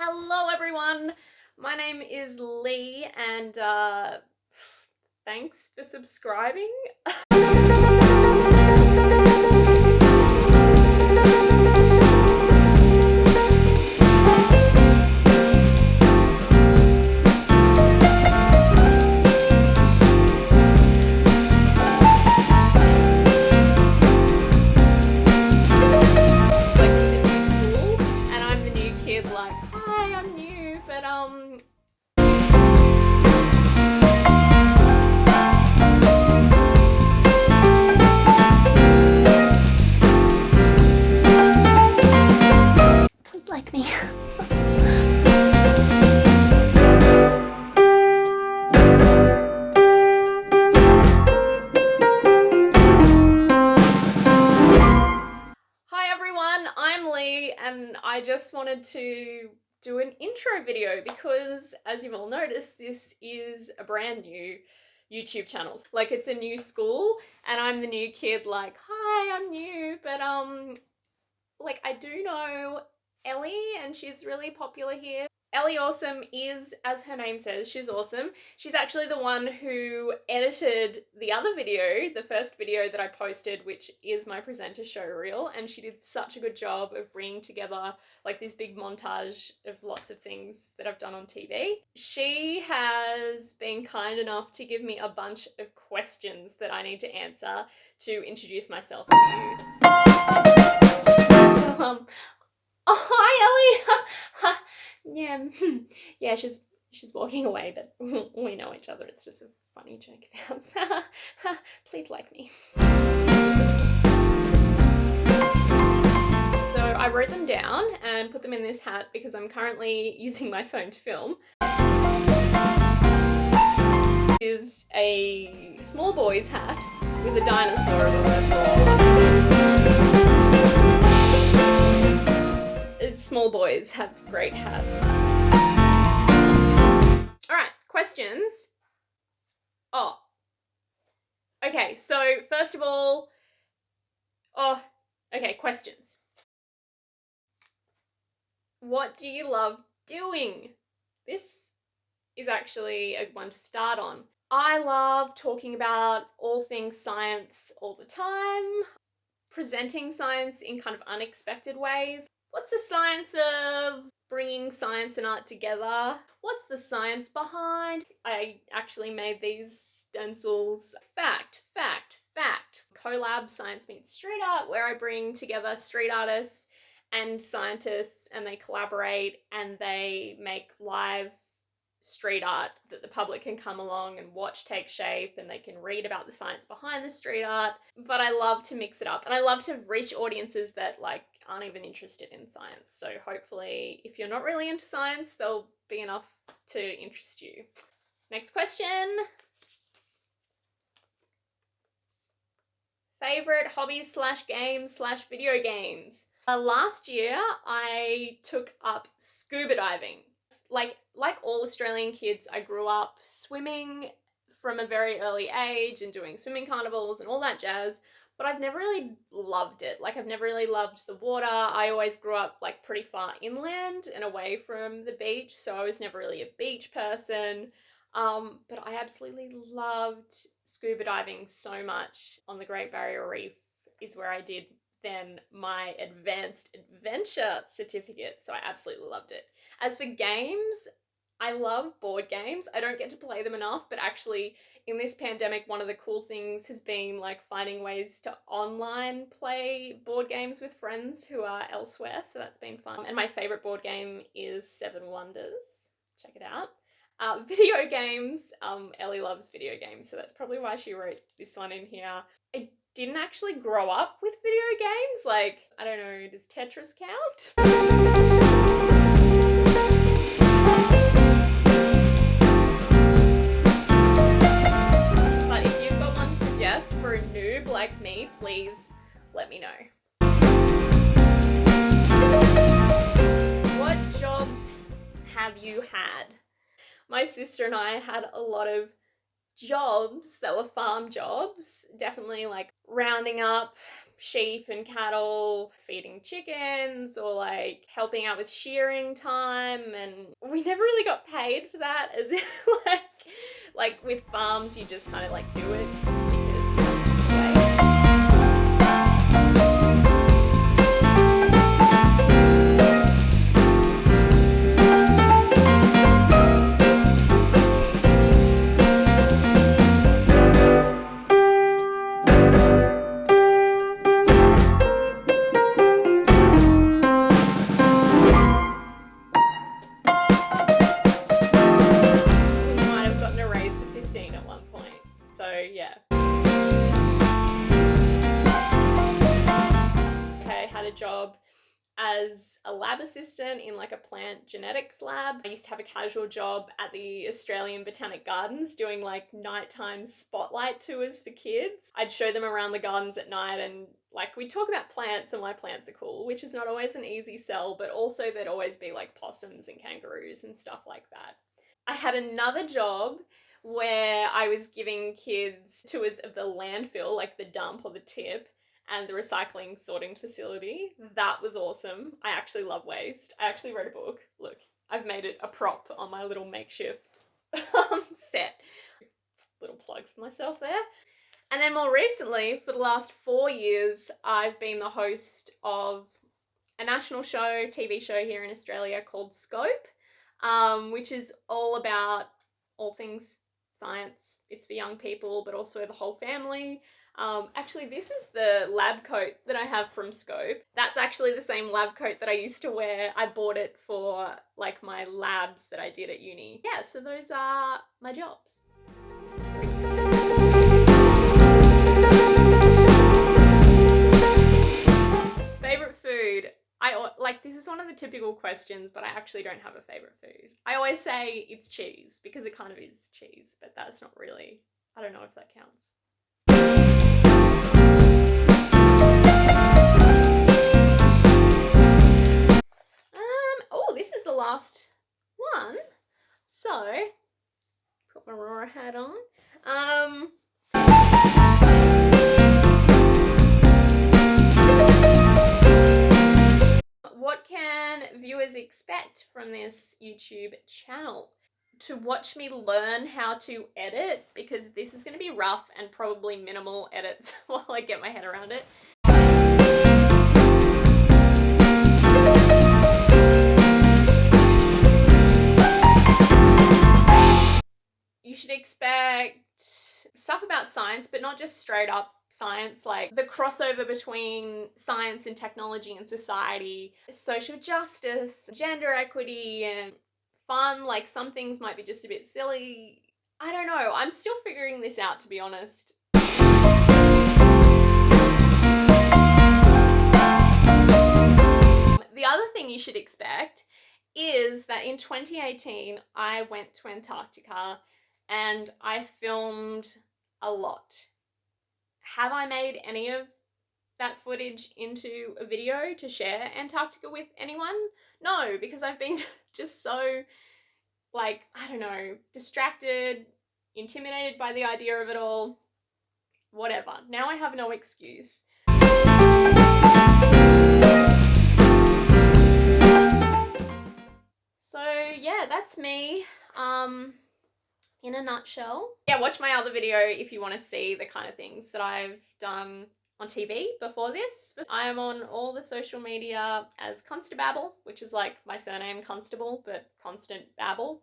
Hello everyone, my name is Lee and thanks for subscribing. Like me. Hi everyone, I'm Lee and I just wanted to do an intro video because, as you've all noticed, this is a brand new YouTube channel. Like, it's a new school and I'm the new kid, like, hi, I'm new, but like, I do know Ellie and she's really popular here. EllyAwesome is, as her name says, she's awesome. She's actually the one who edited the other video, the first video that I posted, which is my presenter show reel, and she did such a good job of bringing together like this big montage of lots of things that I've done on TV. She has been kind enough to give me a bunch of questions that I need to answer to introduce myself to you. Oh, hi Ellie! Yeah, she's walking away, but we know each other. It's just a funny joke about please like me. So I wrote them down and put them in this hat because I'm currently using my phone to film. This is a small boy's hat with a dinosaur on the Small boys have great hats. Alright, questions. Oh. Okay, so first of all, questions. What do you love doing? This is actually a one to start on. I love talking about all things science all the time, presenting science in kind of unexpected ways. What's the science of bringing science and art together? What's the science behind? I actually made these stencils. Fact. Collab Science Meets Street Art, where I bring together street artists and scientists and they collaborate and they make live street art that the public can come along and watch take shape, and they can read about the science behind the street art. But I love to mix it up and I love to reach audiences that like aren't even interested in science. So hopefully if you're not really into science, there'll be enough to interest you. Next question. Favorite hobbies / games / video games. Last year I took up scuba diving. Like all Australian kids, I grew up swimming from a very early age and doing swimming carnivals and all that jazz, but I've never really loved it. Like, I've never really loved the water. I always grew up like pretty far inland and away from the beach, so I was never really a beach person. But I absolutely loved scuba diving so much. On the Great Barrier Reef is where I did then my advanced adventure certificate, so I absolutely loved it. As for games, I love board games. I don't get to play them enough, but actually in this pandemic, one of the cool things has been like finding ways to online play board games with friends who are elsewhere, so that's been fun. And my favorite board game is Seven Wonders. Check it out. Video games, Ellie loves video games, so that's probably why she wrote this one in here. I didn't actually grow up with video games. Like, I don't know, does Tetris count? But if you've got one to suggest for a noob like me, please let me know. What jobs have you had? My sister and I had a lot of jobs that were farm jobs, definitely like rounding up sheep and cattle, feeding chickens, or like helping out with shearing time, and we never really got paid for that, as if like with farms you just kind of like do it because that's the way. Yeah. I had a job as a lab assistant in like a plant genetics lab. I used to have a casual job at the Australian Botanic Gardens doing like nighttime spotlight tours for kids. I'd show them around the gardens at night, and like we'd talk about plants and why plants are cool, which is not always an easy sell, but also there'd always be like possums and kangaroos and stuff like that. I had another job where I was giving kids tours of the landfill, like the dump or the tip, and the recycling sorting facility. That was awesome. I actually love waste. I actually wrote a book. Look, I've made it a prop on my little makeshift set. Little plug for myself there. And then more recently, for the last 4 years, I've been the host of a national show, TV show here in Australia called Scope, which is all about all things science. It's for young people, but also the whole family. Actually, this is the lab coat that I have from Scope. That's actually the same lab coat that I used to wear. I bought it for like my labs that I did at uni. Yeah, so those are my jobs. Favorite food? This is one of the typical questions, but I actually don't have a favorite food. I always say it's cheese because it kind of is cheese, but that's not really, I don't know if that counts. Oh, this is the last one. So, put my Aurora hat on. What can viewers expect from this YouTube channel? To watch me learn how to edit, because this is going to be rough and probably minimal edits while I get my head around it. You should expect stuff about science, but not just straight up science, like the crossover between science and technology and society, social justice, gender equity, and fun. Like some things might be just a bit silly. I don't know. I'm still figuring this out, to be honest. The other thing you should expect is that in 2018, I went to Antarctica and I filmed a lot. Have I made any of that footage into a video to share Antarctica with anyone? No, because I've been just so, like, I don't know, distracted, intimidated by the idea of it all. Whatever. Now I have no excuse. So yeah, that's me. In a nutshell. Yeah, watch my other video if you want to see the kind of things that I've done on TV before this. I am on all the social media as Constababble, which is like my surname Constable, but Constant Babble.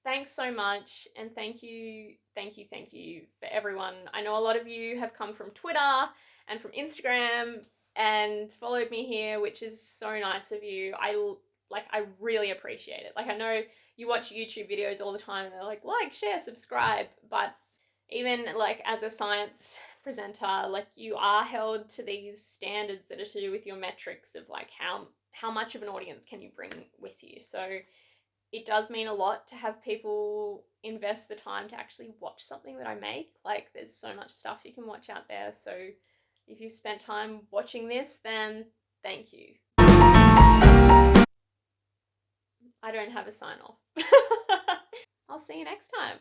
Thanks so much, and thank you for everyone. I know a lot of you have come from Twitter and from Instagram and followed me here, which is so nice of you. I really appreciate it. Like, I know you watch YouTube videos all the time and they're like, share, subscribe. But even like as a science presenter, like you are held to these standards that are to do with your metrics of like how much of an audience can you bring with you. So it does mean a lot to have people invest the time to actually watch something that I make. Like there's so much stuff you can watch out there. So if you've spent time watching this, then thank you. I don't have a sign off. I'll see you next time.